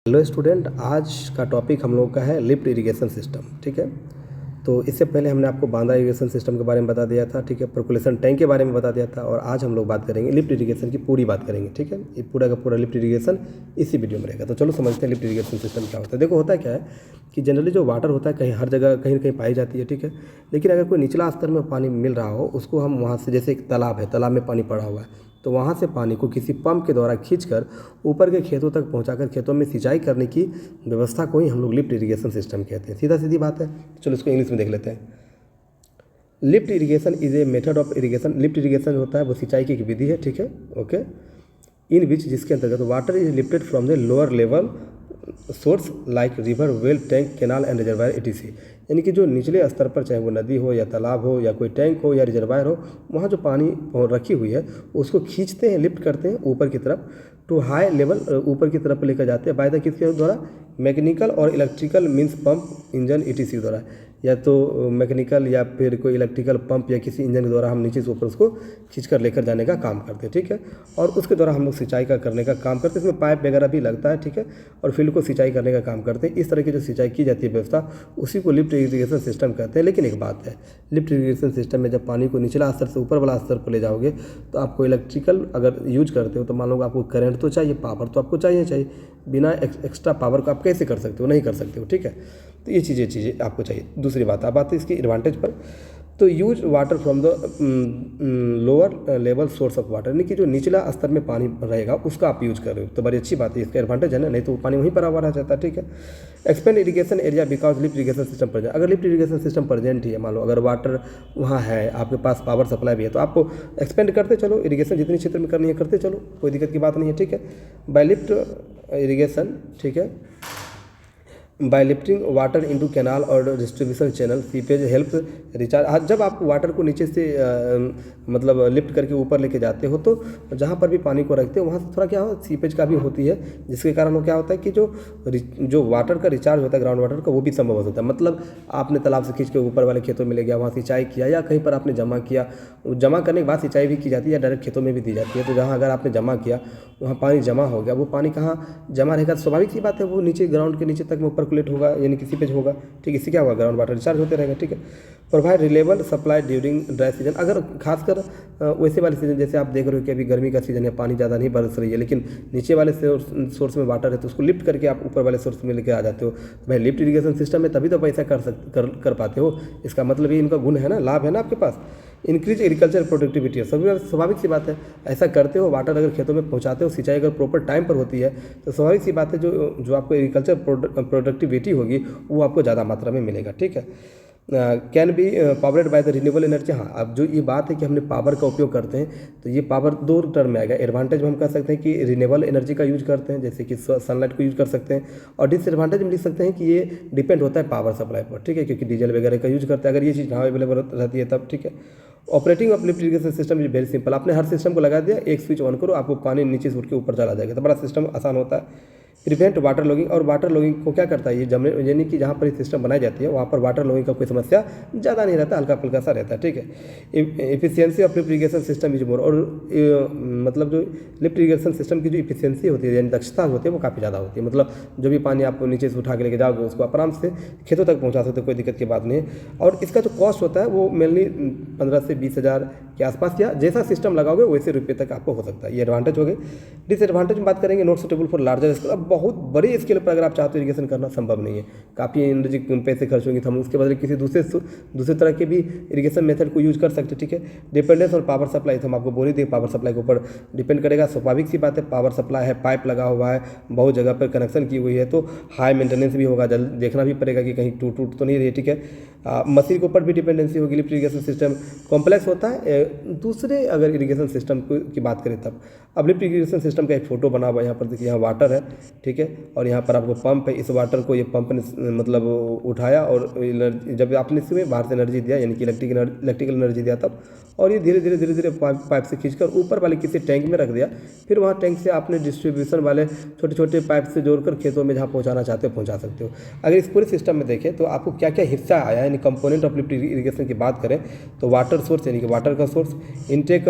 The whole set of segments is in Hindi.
हेलो स्टूडेंट, आज का टॉपिक हम लोग का है लिफ्ट इरिगेशन सिस्टम। ठीक है, तो इससे पहले हमने आपको बांदा इरिगेशन सिस्टम के बारे में बता दिया था। ठीक है, पर्कुलेशन टैंक के बारे में बता दिया था, और आज हम लोग बात करेंगे लिफ्ट इरिगेशन की पूरी बात करेंगे। ठीक है, ये पूरा का पूरा लिफ्ट इरिगेशन इसी वीडियो में रहेगा। तो चलो समझते हैं लिफ्ट इरिगेशन सिस्टम क्या होता है। देखो, होता क्या है कि जनरली जो वाटर होता है कहीं हर जगह कहीं ना कहीं पाई जाती है। ठीक है, लेकिन अगर कोई निचला स्तर में पानी मिल रहा हो, उसको हम वहाँ से, जैसे एक तालाब है, तालाब में पानी पड़ा हुआ है, तो वहाँ से पानी को किसी पंप के द्वारा खींचकर ऊपर के खेतों तक पहुँचाकर खेतों में सिंचाई करने की व्यवस्था को ही हम लोग लिफ्ट इरिगेशन सिस्टम कहते हैं। सीधा सीधी बात है। चलो इसको इंग्लिश में देख लेते हैं। Lift irrigation is a method of irrigation. Lift irrigation होता है वो सिंचाई की एक विधि है। ठीक है, ओके, इन विच, जिसके अंतर्गत water is lifted from the lower level source like river, well, tank, canal and reservoir etc। यानी कि जो निचले स्तर पर, चाहे वो नदी हो या तालाब हो या कोई टैंक हो या रिजर्वायर हो, वहाँ जो पानी रखी हुई है उसको खींचते हैं, लिफ्ट करते हैं ऊपर की तरफ, टू हाई लेवल, ऊपर की तरफ लेकर जाते हैं बाय द किसके द्वारा, मैकेनिकल और electrical means pump, engine etc द्वारा, या तो मैकेनिकल या फिर कोई इलेक्ट्रिकल पंप या किसी इंजन के द्वारा हम नीचे से ऊपर उसको खींचकर लेकर जाने का काम करते हैं। ठीक है, और उसके द्वारा हम लोग सिंचाई का करने का काम करते हैं। इसमें पाइप वगैरह भी लगता है। ठीक है, और फील्ड को सिंचाई करने का काम करते हैं। इस तरह की जो सिंचाई की जाती है व्यवस्था, उसी को लिफ्ट इरिगेशन सिस्टम कहते हैं। लेकिन एक बात है, लिफ्ट इरिगेशन सिस्टम में जब पानी को निचला स्तर से ऊपर वाला स्तर पर ले जाओगे, तो आपको इलेक्ट्रिकल अगर यूज करते हो तो मान लो आपको करंट तो चाहिए, पावर तो आपको चाहिए। बिना एक्स्ट्रा पावर को आप कैसे कर सकते हो? नहीं कर सकते हो। ठीक है, तो ये चीज़ें आपको चाहिए। दूसरी बात, अब आते हैं इसकी एडवांटेज पर। तो use water from the lower level source of water, यानी कि जो निचला स्तर में पानी रहेगा उसका आप यूज कर रहे हो, तो बड़ी अच्छी बात है। इसका एडवांटेज है ना, नहीं तो पानी वहीं पर रह जाता है। ठीक है, expand irrigation area because lift irrigation system present. अगर लिफ्ट इरिगेशन सिस्टम प्रेजेंट ही है, मान लो अगर वाटर वहाँ है, आपके पास पावर सप्लाई भी है, तो आप एक्सपेंड करते चलो, इरिगेशन जितनी क्षेत्र में करनी है करते चलो, कोई दिक्कत की बात नहीं है। ठीक है, बाय लिफ्ट इरिगेशन, ठीक है, by lifting water into canal और distribution channel, seepage help recharge. जब आप वाटर को नीचे से मतलब लिफ्ट करके ऊपर लेके जाते हो, तो जहाँ पर भी पानी को रखते हो वहाँ से थोड़ा क्या हो, सीपेज का भी होती है, जिसके कारण वो क्या होता है कि जो वाटर का रिचार्ज होता है, ग्राउंड वाटर का, वो भी संभव होता है। मतलब आपने तालाब से खींच के ऊपर वाले खेतों में ले गया, वहाँ सिंचाई किया, या कहीं पर आपने जमा किया, जमा करने के बाद सिंचाई भी की जाती है या डायरेक्ट खेतों में भी दी जाती है। तो जहाँ अगर आपने जमा किया, वहाँ पानी जमा हो गया, वो पानी कहाँ जमा रहेगा? स्वाभाविक सी बात है, वो नीचे ग्राउंड के नीचे तक में पर्कुलेट होगा, यानी कि सीपेज होगा। ठीक है, इससे क्या होगा, ग्राउंड वाटर रिचार्ज होते रहेगा। ठीक है, provide reliable supply during dry season. अगर खासकर वैसे वाले सीजन, जैसे आप देख रहे हो कि अभी गर्मी का सीजन है, पानी ज़्यादा नहीं बरस रही है, लेकिन नीचे वाले सोर्स में वाटर है, तो उसको लिफ्ट करके आप ऊपर वाले सोर्स में लेकर आ जाते हो। भाई लिफ्ट इरिगेशन सिस्टम में तभी तो पैसा कर पाते हो। इसका मतलब ये इनका गुण है ना, लाभ है ना आपके पास। इंक्रीज एग्रीकल्चर प्रोडक्टिविटी, स्वाभाविक सी बात है, ऐसा करते हो, वाटर अगर खेतों में पहुंचाते हो, सिंचाई अगर प्रॉपर टाइम पर होती है, तो स्वाभाविक सी बात है जो आपको एग्रीकल्चर प्रोडक्टिविटी होगी वो आपको ज़्यादा मात्रा में मिलेगा। ठीक है, can be powered by the renewable energy. हाँ, अब जो ये बात है कि हमने पावर का उपयोग करते हैं, तो ये पावर दो टर्म में आएगा। एडवांटेज में हम कह सकते हैं कि रिन्यूएबल एनर्जी का यूज करते हैं, जैसे कि सनलाइट को यूज कर सकते हैं, और डिसएडवांटेज में लिख सकते हैं कि ये डिपेंड होता है पावर सप्लाई पर। ठीक है, क्योंकि डीजल वगैरह का यूज करते हैं, अगर ये चीज़ ना अवेलेबल रहती है तब। ठीक है, operating of lift irrigation system is very simple. आपने हर सिस्टम को लगा दिया, एक स्विच ऑन करो, आपको पानी नीचे से उठ के ऊपर चला जाएगा, तो बड़ा सिस्टम आसान होता है। प्रिवेंट वाटर लॉगिंग, और वाटर लॉगिंग को क्या करता है, ये जमीन, यानी कि जहाँ पर ये सिस्टम बनाई जाती है वहाँ पर वाटर लॉगिंग का कोई समस्या ज़्यादा नहीं रहता, हल्का फुल्का सा रहता है। ठीक है, efficiency of lift irrigation system is more, और मतलब जो लिफ्ट इरिगेशन सिस्टम की जो इफिशियंसी होती है, यानी दक्षता होती है, वो काफ़ी ज़्यादा होती है। मतलब जो भी पानी आप नीचे से उठा के लेके जाओगे, उसको आप आराम से खेतों तक पहुँचा सकते हो, कोई दिक्कत की बात नहीं है। और इसका जो कॉस्ट होता है वो मेनली 15 से 20 हज़ार के आसपास, या जैसा सिस्टम लगाओगे वैसे रुपये तक आपको हो सकता है। ये एडवांटेज हो गए। डिसएडवांटेज में बात करेंगे, not suitable for larger scale. अब बहुत बड़ी स्केल पर अगर आप चाहते हो इरिगेशन करना, संभव नहीं है, काफ़ी एनर्जी पैसे खर्च होंगे, तो हम उसके बदले किसी दूसरे तरह के भी इरिगेशन मेथड को यूज कर सकते हैं। ठीक है, डिपेंडेंस और पावर सप्लाई, तो हम आपको बोल ही दें, पावर सप्लाई के ऊपर डिपेंड करेगा। स्वाभाविक सी बात है, पावर सप्लाई है, पाइप लगा हुआ है, बहुत जगह पर कनेक्शन की हुई है, तो हाई मेंटेनेंस भी होगा, जल्द देखना भी पड़ेगा कि कहीं टूट तो नहीं रही है। ठीक है, मशीन के ऊपर भी डिपेंडेंसी होगी। लिफ्ट इरिगेशन सिस्टम कॉम्प्लेक्स होता है। दूसरे अगर इरिगेशन सिस्टम की बात करें तब, अब लिफ्ट इरिगेशन सिस्टम का एक फोटो बना हुआ है, यहाँ पर देखिए, यहाँ वाटर है। ठीक है, और यहाँ पर आपको पंप है, इस वाटर को ये पंप ने मतलब उठाया, और जब आपने इसमें बाहर से एनर्जी दिया, यानी कि इलेक्ट्रिकल एनर्जी दिया तब, और ये धीरे धीरे पाइप से खींचकर ऊपर वाले किसी टैंक में रख दिया। फिर वहाँ टैंक से आपने डिस्ट्रीब्यूशन वाले छोटे छोटे पाइप से जोड़कर खेतों में जहाँ पहुँचाना चाहते हो पहुँचा सकते हो। अगर इस पूरे सिस्टम में देखें तो आपको क्या क्या हिस्सा आया, यानी कंपोनेंट ऑफ लिफ्ट इरिगेशन की बात करें तो वाटर सोर्स, यानी कि वाटर का सोर्स, इनटेक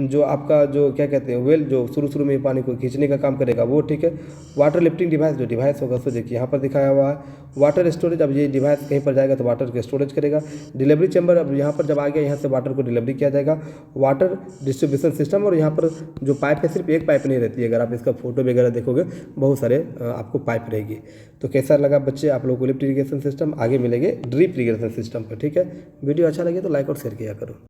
जो आपका जो क्या कहते हैं वेल जो शुरू में पानी को खींचने का काम करेगा वो, ठीक है। वाटर लिफ्टिंग डिवाइस जो डिवाइस होगा उसको देखिए यहाँ पर दिखाया हुआ है। वाटर स्टोरेज, अब ये डिवाइस कहीं पर जाएगा तो वाटर को स्टोरेज करेगा। डिलीवरी चैम्बर, अब यहाँ पर जब आ गया यहाँ से वाटर को डिलीवरी किया जाएगा। वाटर डिस्ट्रीब्यूशन सिस्टम, और यहाँ पर जो पाइप है सिर्फ एक पाइप नहीं रहती है, अगर आप इसका फोटो वगैरह देखोगे बहुत सारे आपको पाइप रहेगी। तो कैसा लगा बच्चे आप लोगों को लिफ्ट इरिगेशन सिस्टम? आगे मिलेंगे ड्रिप इरिगेशन सिस्टम पर, ठीक है। वीडियो अच्छा लगे तो लाइक और शेयर किया करो।